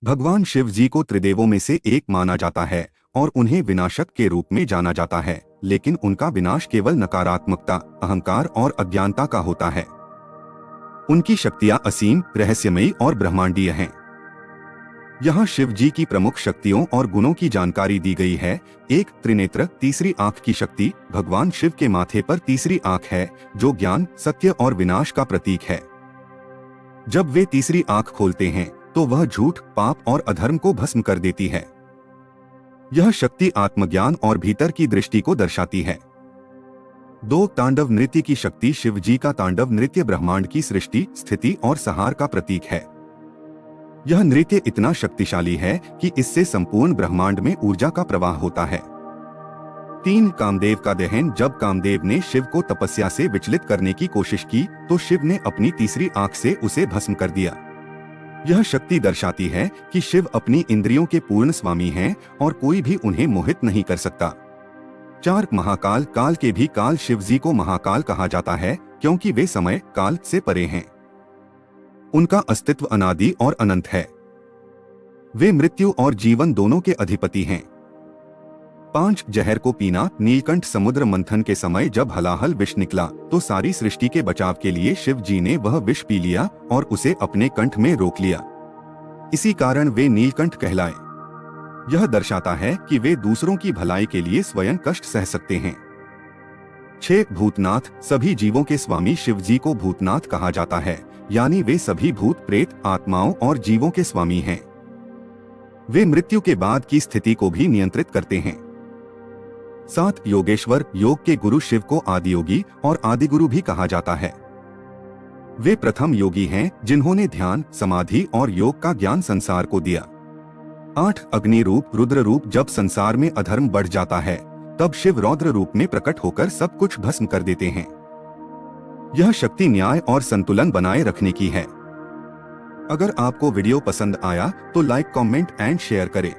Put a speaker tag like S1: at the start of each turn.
S1: भगवान शिव जी को त्रिदेवों में से एक माना जाता है और उन्हें विनाशक के रूप में जाना जाता है, लेकिन उनका विनाश केवल नकारात्मकता, अहंकार और अज्ञानता का होता है। उनकी शक्तियां असीम, रहस्यमयी और ब्रह्मांडीय हैं। यहाँ शिव जी की प्रमुख शक्तियों और गुणों की जानकारी दी गई है। एक, त्रिनेत्र, तीसरी आंख की शक्ति। भगवान शिव के माथे पर तीसरी आंख है, जो ज्ञान, सत्य और विनाश का प्रतीक है। जब वे तीसरी आंख खोलते हैं तो वह झूठ, पाप और अधर्म को भस्म कर देती है। यह शक्ति आत्मज्ञान और भीतर की दृष्टि को दर्शाती है। 2, तांडव नृत्य की शक्ति। शिव जी का तांडव नृत्य ब्रह्मांड की सृष्टि, स्थिति और संहार का प्रतीक है। यह नृत्य इतना शक्तिशाली है कि इससे संपूर्ण ब्रह्मांड में ऊर्जा का प्रवाह होता है। 3, कामदेव का दहन। जब कामदेव ने शिव को तपस्या से विचलित करने की कोशिश की तो शिव ने अपनी तीसरी आंख से उसे भस्म कर दिया। यह शक्ति दर्शाती है कि शिव अपनी इंद्रियों के पूर्ण स्वामी हैं और कोई भी उन्हें मोहित नहीं कर सकता। 4, महाकाल। काल के भी काल। शिव जी को महाकाल कहा जाता है क्योंकि वे समय, काल से परे हैं। उनका अस्तित्व अनादि और अनंत है। वे मृत्यु और जीवन दोनों के अधिपति हैं। 5, जहर को पीना। नीलकंठ समुद्र मंथन के समय जब हलाहल विष निकला तो सारी सृष्टि के बचाव के लिए शिव जी ने वह विष पी लिया और उसे अपने कंठ में रोक लिया। इसी कारण वे नीलकंठ कहलाए। यह दर्शाता है कि वे दूसरों की भलाई के लिए स्वयं कष्ट सह सकते हैं। 6, भूतनाथ। सभी जीवों के स्वामी शिव जी को भूतनाथ कहा जाता है, यानी वे सभी भूत, प्रेत, आत्माओं और जीवों के स्वामी हैं। वे मृत्यु के बाद की स्थिति को भी नियंत्रित करते हैं। 7, योगेश्वर। योग के गुरु शिव को आदियोगी और आदिगुरु भी कहा जाता है। वे प्रथम योगी हैं जिन्होंने ध्यान, समाधि और योग का ज्ञान संसार को दिया। 8, अग्नि रूप, रुद्र रूप। जब संसार में अधर्म बढ़ जाता है तब शिव रौद्र रूप में प्रकट होकर सब कुछ भस्म कर देते हैं। यह शक्ति न्याय और संतुलन बनाए रखने की है। अगर आपको वीडियो पसंद आया तो लाइक, कमेंट एंड शेयर करें।